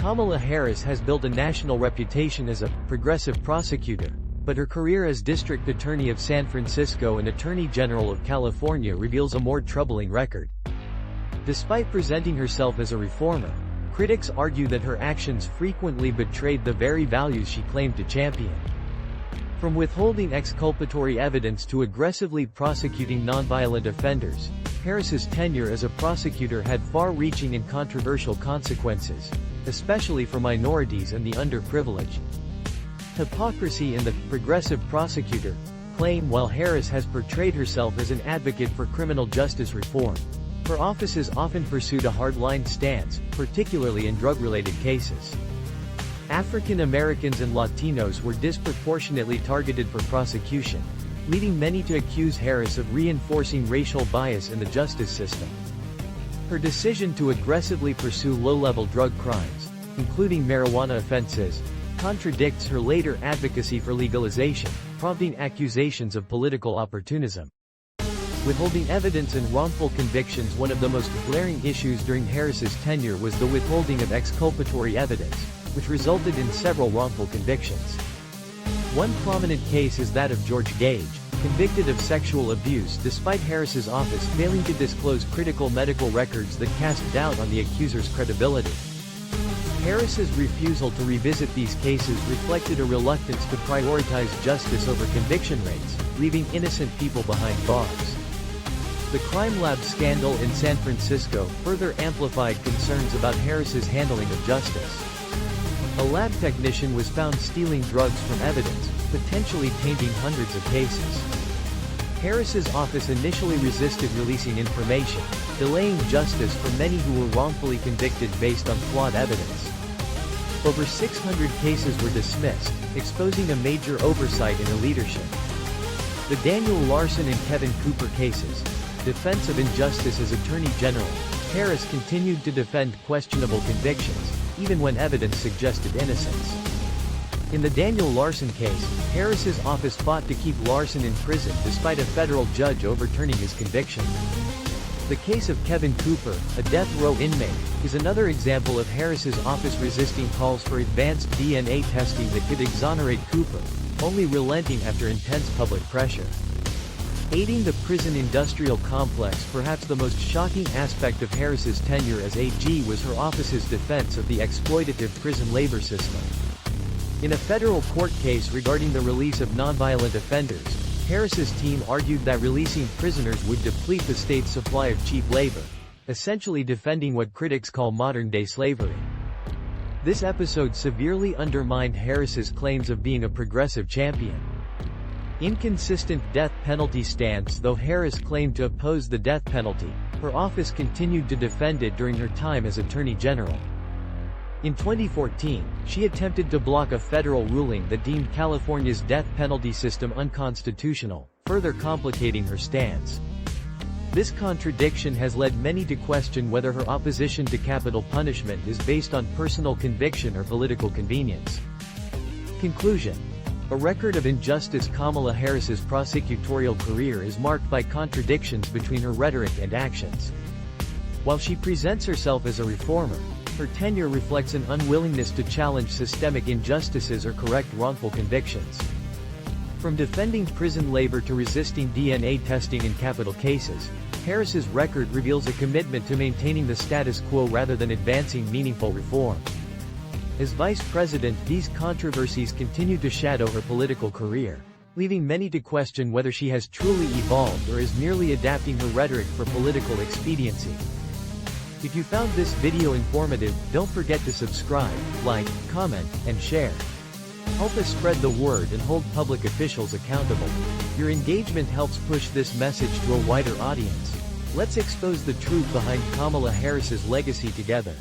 Kamala Harris has built a national reputation as a progressive prosecutor, but her career as District Attorney of San Francisco and Attorney General of California reveals a more troubling record. Despite presenting herself as a reformer, critics argue that her actions frequently betrayed the very values she claimed to champion. From withholding exculpatory evidence to aggressively prosecuting nonviolent offenders, Harris's tenure as a prosecutor had far-reaching and controversial consequences, especially for minorities and the underprivileged. Hypocrisy in the progressive prosecutor claim. While Harris has portrayed herself as an advocate for criminal justice reform, her offices often pursued a hardline stance, particularly in drug-related cases. African Americans and Latinos were disproportionately targeted for prosecution, leading many to accuse Harris of reinforcing racial bias in the justice system. Her decision to aggressively pursue low-level drug crimes, including marijuana offenses, contradicts her later advocacy for legalization, prompting accusations of political opportunism. Withholding evidence and wrongful convictions. One of the most glaring issues during Harris's tenure was the withholding of exculpatory evidence, which resulted in several wrongful convictions. One prominent case is that of George Gage, convicted of sexual abuse despite Harris's office failing to disclose critical medical records that cast doubt on the accuser's credibility. Harris's refusal to revisit these cases reflected a reluctance to prioritize justice over conviction rates, leaving innocent people behind bars. The crime lab scandal in San Francisco further amplified concerns about Harris's handling of justice. A lab technician was found stealing drugs from evidence, potentially tainting hundreds of cases. Harris's office initially resisted releasing information, delaying justice for many who were wrongfully convicted based on flawed evidence. Over 600 cases were dismissed, exposing a major oversight in her leadership. The Daniel Larson and Kevin Cooper cases, defense of injustice as Attorney General, Harris continued to defend questionable convictions, even when evidence suggested innocence. In the Daniel Larson case, Harris's office fought to keep Larson in prison despite a federal judge overturning his conviction. The case of Kevin Cooper, a death row inmate, is another example of Harris's office resisting calls for advanced DNA testing that could exonerate Cooper, only relenting after intense public pressure. Aiding the prison industrial complex. Perhaps the most shocking aspect of Harris's tenure as AG was her office's defense of the exploitative prison labor system. In a federal court case regarding the release of nonviolent offenders, Harris's team argued that releasing prisoners would deplete the state's supply of cheap labor, essentially defending what critics call modern-day slavery. This episode severely undermined Harris's claims of being a progressive champion. Inconsistent death penalty stance. Though Harris claimed to oppose the death penalty, her office continued to defend it during her time as Attorney General. In 2014, she attempted to block a federal ruling that deemed California's death penalty system unconstitutional, further complicating her stance. This contradiction has led many to question whether her opposition to capital punishment is based on personal conviction or political convenience. Conclusion: a record of injustice. Kamala Harris's prosecutorial career is marked by contradictions between her rhetoric and actions. While she presents herself as a reformer, her tenure reflects an unwillingness to challenge systemic injustices or correct wrongful convictions. From defending prison labor to resisting DNA testing in capital cases, Harris's record reveals a commitment to maintaining the status quo rather than advancing meaningful reform. As vice president, these controversies continue to shadow her political career, leaving many to question whether she has truly evolved or is merely adapting her rhetoric for political expediency. If you found this video informative, don't forget to subscribe, like, comment, and share. Help us spread the word and hold public officials accountable. Your engagement helps push this message to a wider audience. Let's expose the truth behind Kamala Harris's legacy together.